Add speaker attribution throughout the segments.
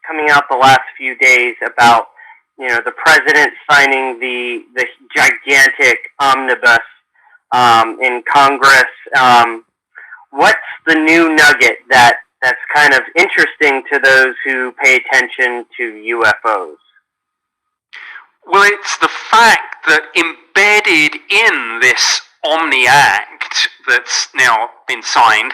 Speaker 1: coming out the last few days about, the president signing the gigantic omnibus in Congress. What's the new nugget that's kind of interesting to those who pay attention to UFOs?
Speaker 2: Well, it's the fact that embedded in this Omni Act that's now been signed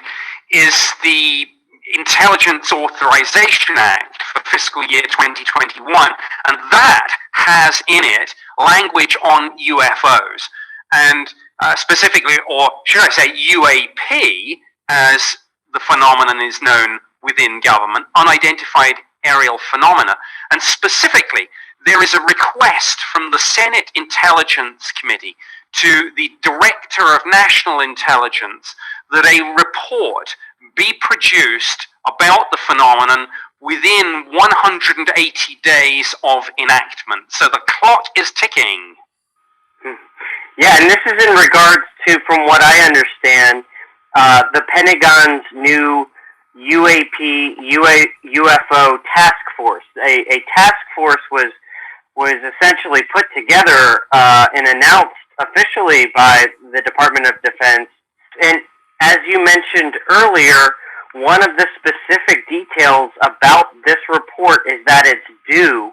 Speaker 2: is the Intelligence Authorization Act for fiscal year 2021, and that has in it language on UFOs, and specifically, or should I say UAP, as the phenomenon is known within government, unidentified aerial phenomena, and specifically, there is a request from the Senate Intelligence Committee to the Director of National Intelligence that a report be produced about the phenomenon within 180 days of enactment. So the clock is ticking.
Speaker 1: Yeah, and this is in regards to, from what I understand, the Pentagon's new UFO task force. A task force was essentially put together and announced officially by the Department of Defense. And as you mentioned earlier, one of the specific details about this report is that it's due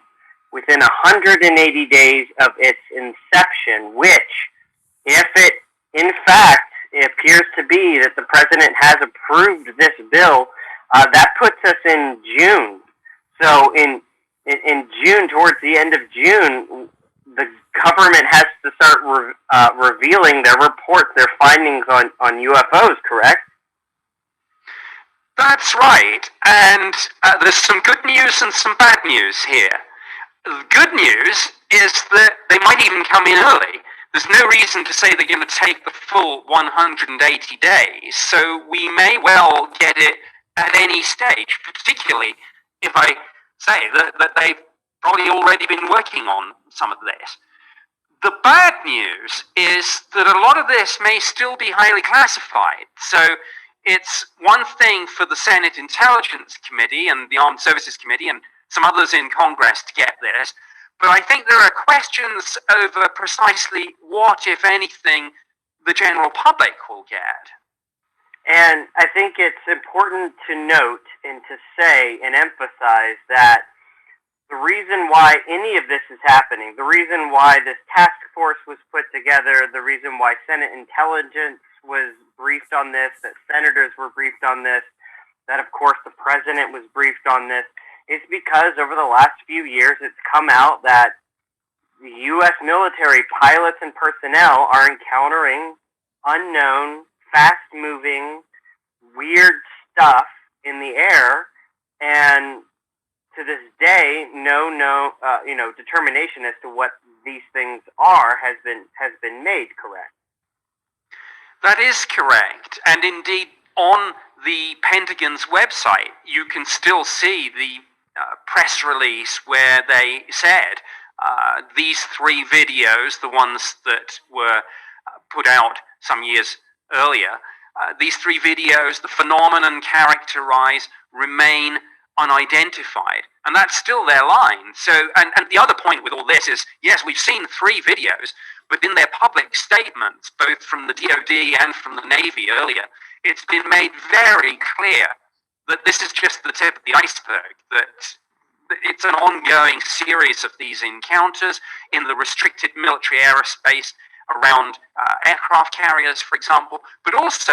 Speaker 1: within 180 days of its inception, which, if it in fact appears to be that the president has approved this bill, that puts us in June. So in June, towards the end of June, the government has to start revealing their reports, their findings on UFOs, correct?
Speaker 2: That's right, and there's some good news and some bad news here. The good news is that they might even come in early. There's no reason to say they're going to take the full 180 days, so we may well get it at any stage, particularly if I say that they've probably already been working on some of this. The bad news is that a lot of this may still be highly classified, so it's one thing for the Senate Intelligence Committee and the Armed Services Committee and some others in Congress to get this, but I think there are questions over precisely what, if anything, the general public will get.
Speaker 1: And I think it's important to note and to say and emphasize that the reason why any of this is happening, the reason why this task force was put together, the reason why Senate Intelligence was briefed on this, that senators were briefed on this, that of course the president was briefed on this, is because over the last few years it's come out that the U.S. military pilots and personnel are encountering unknown, fast-moving, weird stuff in the air, and to this day, no determination as to what these things are has been made. Correct?
Speaker 2: That is correct, and indeed, on the Pentagon's website, you can still see the press release where they said these three videos, the ones that were put out some years earlier, these three videos, the phenomenon characterized, remain unidentified, and that's still their line. So, and the other point with all this is, yes, we've seen three videos, but in their public statements, both from the DoD and from the Navy earlier, it's been made very clear that this is just the tip of the iceberg, that it's an ongoing series of these encounters in the restricted military aerospace around aircraft carriers, for example, but also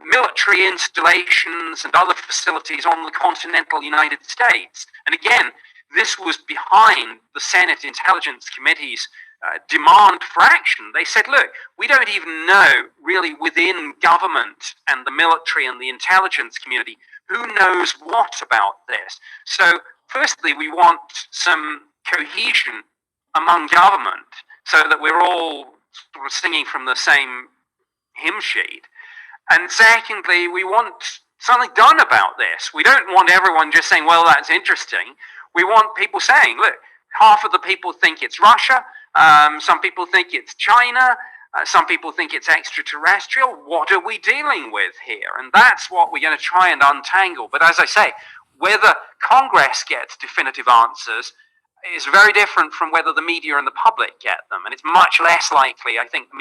Speaker 2: military installations and other facilities on the continental United States. And again, this was behind the Senate Intelligence Committee's demand for action. They said, look, we don't even know really within government and the military and the intelligence community who knows what about this. So firstly, we want some cohesion among government so that we're all sort of singing from the same hymn sheet. And secondly, we want something done about this. We don't want everyone just saying, well, that's interesting. We want people saying, look, half of the people think it's Russia, some people think it's China, some people think it's extraterrestrial. What are we dealing with here? And that's what we're going to try and untangle. But as I say, Whether Congress gets definitive answers is very different from whether the media and the public get them, and it's much less likely, I think, the